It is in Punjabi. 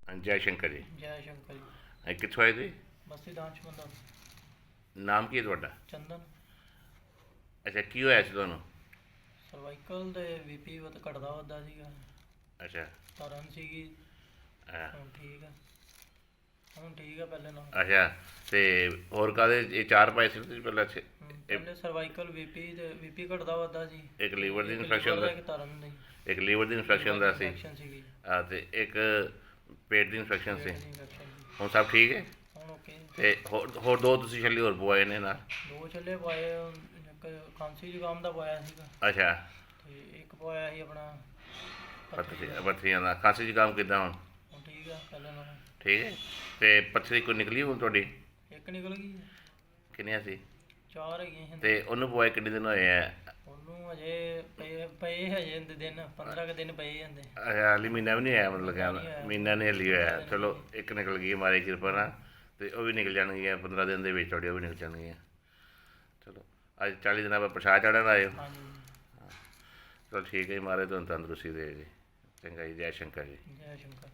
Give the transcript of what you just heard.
ਜੈ ਸ਼ੰਕਰ ਜੀ। ਜੈ ਸ਼ੰਕਰ ਜੀ। ਕਿੱਥੋਂ ਆਏ ਜੀ? ਬਸਤੀ ਦਾਨਸ਼ ਬੰਦਾ ਨਾਮ ਕੀ ਹੈ ਤੁਹਾਡਾ? ਚੰਦਨ। ਅੱਛਾ, ਕੀ ਹੋਇਆ ਸੀ ਤੁਹਾਨੂੰ? ਸਰਵਾਈਕਲ ਦੇ ਬੀਪੀ ਬਹੁਤ ਘਟਦਾ ਵੱਧਦਾ ਸੀਗਾ। ਅੱਛਾ। ਧਰਨ ਸੀਗੀ। ਹਾਂ। ਹੁਣ ਠੀਕ ਆ, ਹੁਣ ਠੀਕ ਆ ਪਹਿਲੇ ਨਾਲ। ਅੱਛਾ, ਤੇ ਹੋਰ ਕਾਹਦੇ ਇਹ ਚਾਰ ਪਾਏ ਸੀ ਤੁਸੀਂ ਪਹਿਲਾਂ? ਅੱਛਾ, ਪਹਿਲੇ ਸਰਵਾਈਕਲ ਬੀਪੀ ਤੇ ਬੀਪੀ ਘਟਦਾ ਵੱਧਦਾ ਸੀ। ਇੱਕ ਲੀਵਰ ਦੀ ਇੱਕ ਇਨਫੈਕਸ਼ਨ ਦਾ, ਇੱਕ ਧਰਨ ਦੀ ਇੱਕ ਲੀਵਰ ਦੀ ਇਨਫੈਕਸ਼ਨ ਦਾ ਸੀ। ਇਨਫੈਕਸ਼ਨ ਸੀਗੀ। ਤੇ ਇੱਕ ਪੇਟ ਦੀ ਇਨਫੈਕਸ਼ਨ ਸੀ। ਪੇਟ ਦੀ ਇਨਫੈਕਸ਼ਨ ਸੀ। ਹੁਣ ਸਭ ਠੀਕ ਹੈ? ਹੁਣ ਓਕੇ। ਤੇ ਹੋਰ ਦੋ ਤੁਸੀਂ ਛੱਲੀ ਹੋਰ ਪਵਾਏ ਨੇ ਨਾਲ? ਦੋ ਛੱਲੇ ਪਾਏ, ਇੱਕ ਖਾਂਸੀ ਜ਼ੁਕਾਮ ਦਾ ਪਾਇਆ ਸੀਗਾ ਅੱਛਾ। ਤੇ ਇੱਕ ਪਾਇਆ ਸੀ ਆਪਣਾ ਪੱਥਰੀਆਂ ਦਾ। ਖਾਂਸੀ ਜ਼ੁਕਾਮ ਕਿੱਦਾਂ ਹੁਣ? ਹੁਣ ਠੀਕ ਆ ਪਹਿਲੇ ਨਾਲ। ਠੀਕ ਹੈ। ਤੇ ਪੱਥਰੀ ਕੋਈ ਨਿਕਲੀ ਹੁਣ ਤੁਹਾਡੀ? ਇੱਕ ਨਿਕਲ ਗਈ। ਕਿੰਨੀਆਂ ਸੀ? 4 ਹੈਗੀਆਂ ਸੀ। ਤੇ ਉਹਨੂੰ ਪਵਾਏ ਕਿੰਨੇ ਦਿਨ ਹੋਏ ਆ? ਉਹਨੂੰ ਹਜੇ ਪਏ ਹਜੇ ਦਿਨ 15 ਕੁ ਦਿਨ ਪਏ ਜਾਂਦੇ। ਅੱਛਾ, ਹਾਲੇ ਮਹੀਨਾ ਵੀ ਨਹੀਂ ਆਇਆ ਮਤਲਬ ਕਹਿਣਾ? ਮਹੀਨਾ ਨਹੀਂ ਹਾਲੀ ਹੋਇਆ। ਚਲੋ ਇੱਕ ਨਿਕਲ ਗਈ ਮਾਰੀ ਕਿਰਪਾ ਨਾਲ, ਅਤੇ ਉਹ ਵੀ ਨਿਕਲ ਜਾਣਗੀਆਂ 15 ਦਿਨ ਦੇ ਵਿੱਚ ਤੁਹਾਡੇ, ਉਹ ਵੀ ਨਿਕਲ ਜਾਣਗੀਆਂ। ਚਲੋ ਅੱਜ 40 ਦਿਨਾਂ ਬਾਅਦ ਪ੍ਰਸ਼ਾਦ ਚੜ੍ਹਨ ਆਏ ਹੋ? ਹਾਂਜੀ। ਚਲੋ ਠੀਕ ਹੈ ਜੀ, ਮਹਾਰਾਜ ਤੁਹਾਨੂੰ ਤੰਦਰੁਸਤੀ ਦੇ ਜੀ। ਚੰਗਾ ਜੀ, ਜੈ ਸ਼ੰਕਰ ਜੀ। ਜੈ ਸ਼ੰਕਰ।